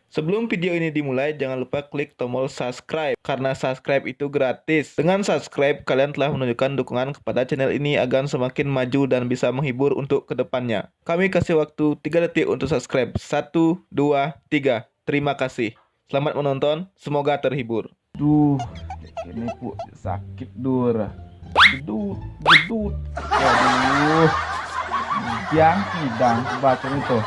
Sebelum video ini dimulai, jangan lupa klik tombol subscribe, karena subscribe itu gratis. Dengan subscribe, kalian telah menunjukkan dukungan kepada channel ini agar semakin maju dan bisa menghibur untuk kedepannya. Kami kasih waktu 3 detik untuk subscribe. 1, 2, 3. Terima kasih. Selamat menonton, semoga terhibur. Duh, ini pu sakit dur. Gedut, gedut. Waduh. Yang hidang baca itu.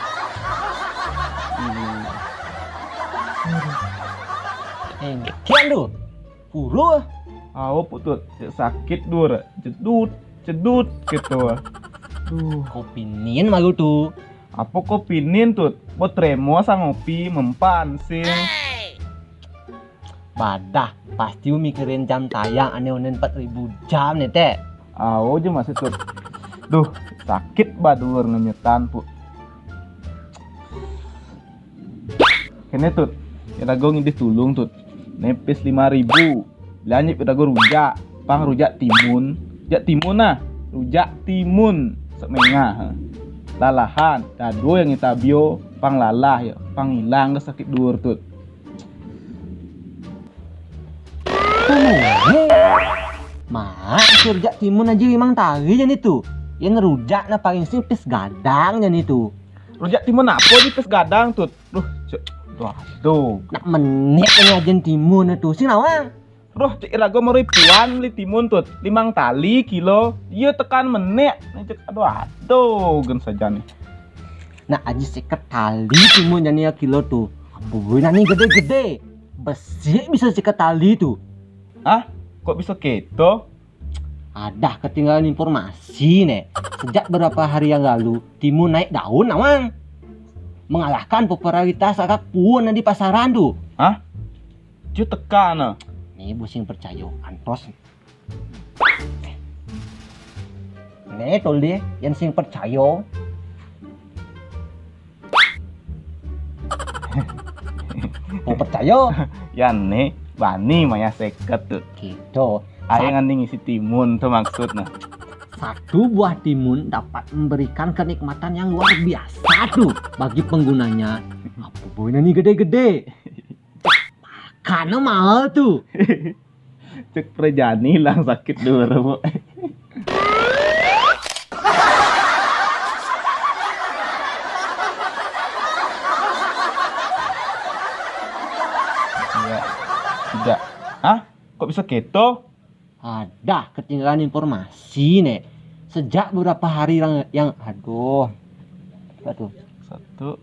Kian tu, puru. Awo putut sakit dur. Jedut, jedut gitu. Duh, Kopi nian malu tu. apa kok pinin tut? Buat tremo sang ngopi mempan sih. Badah, pasti mikirin jam tayang ane onen 4000 jam nih teh. Awo aja masih tut. Duh, sakit badur ngenyetan pu. Kene tut, kita gue ngidih tulung tut. Nepis 5.000. Belanja kita gue rujak, pang rujak timun. Rujak timun nah, rujak timun semengah. Lalahan, dado yang kita bio, pang lalah ya, pang hilang ke sakit dur tut. Mak, rujak timun aja memang tari jan itu. Yang rujak na paling sipis gadang jan itu. Rujak timun apa di pes gadang tut? Aduh. Nak menit penyajian timun itu sih nawang. Roh cek irago mau ribuan beli timun tut 5 tali kilo iya tekan menek aduh gen saja nih. Nak aja seket tali timun jan ya kilo tuh. Abu nani gede-gede. Besi bisa seket tali tuh. Ah kok bisa keto? Ada ketinggalan informasi nih. Sejak beberapa hari yang lalu timun naik daun nawang. Mengalahkan popularitas agak pun di pasaran tuh. Hah? Cu tekan ah. Nih busing percaya antos. Nih tol deh yang sing percaya. Mau percaya? Ya nih bani maya seket tuh. Gitu. Ayah nganding isi timun tuh maksudnya. Satu buah timun dapat memberikan kenikmatan yang luar biasa tuh bagi penggunanya. Apa boy nih gede-gede? Karena mahal tuh. Cek perjani hilang sakit dulu bu. Tiga. Hah? Kok bisa keto? Ada ketinggalan informasi nih. Sejak beberapa hari yang aduh. 1, 2,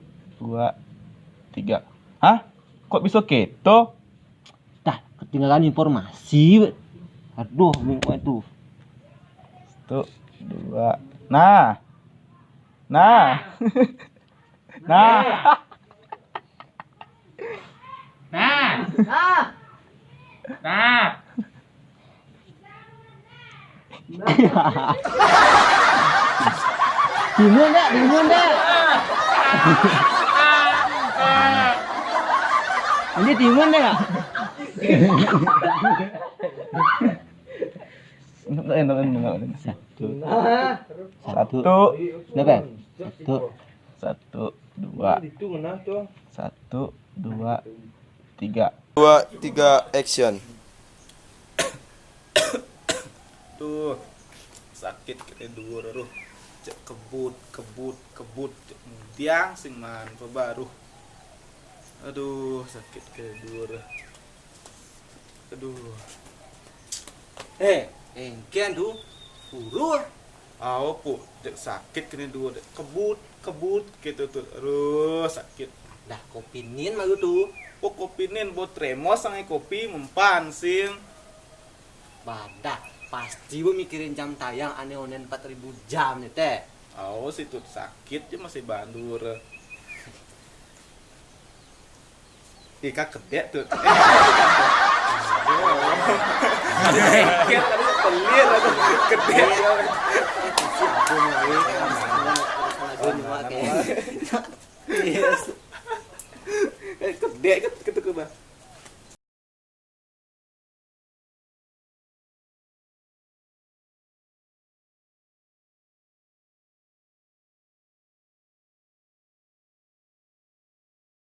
3. Hah? Kok bisa keto? Dah ketinggalan informasi. Aduh, minggu itu. 1, 2. Nah. Nah. Nah. Timun dah, timun dah. Ini timun dah nggak? Satu, Berapa? Satu. 1, 2, 3. 2, 3, action. Tuh, sakit kena dua ruh. Cek kebut, cek tiang sing man baru. Aduh, sakit kena dua. Aduh. Kian tu, puru. Aw pu, cek sakit kena dua. Kebut gitu tuh. Aduh, sakit. Dah kopi nian malu tu. Pok kopinin buat tremos sangai kopi mempan sing. Badak, pasti bu mikirin jam tayang ane onen 4000 jam nih teh. Aw situ sakit aja masih bandur. Ika kedek tuh. Kedek tadi pelir atau kedek. Kedek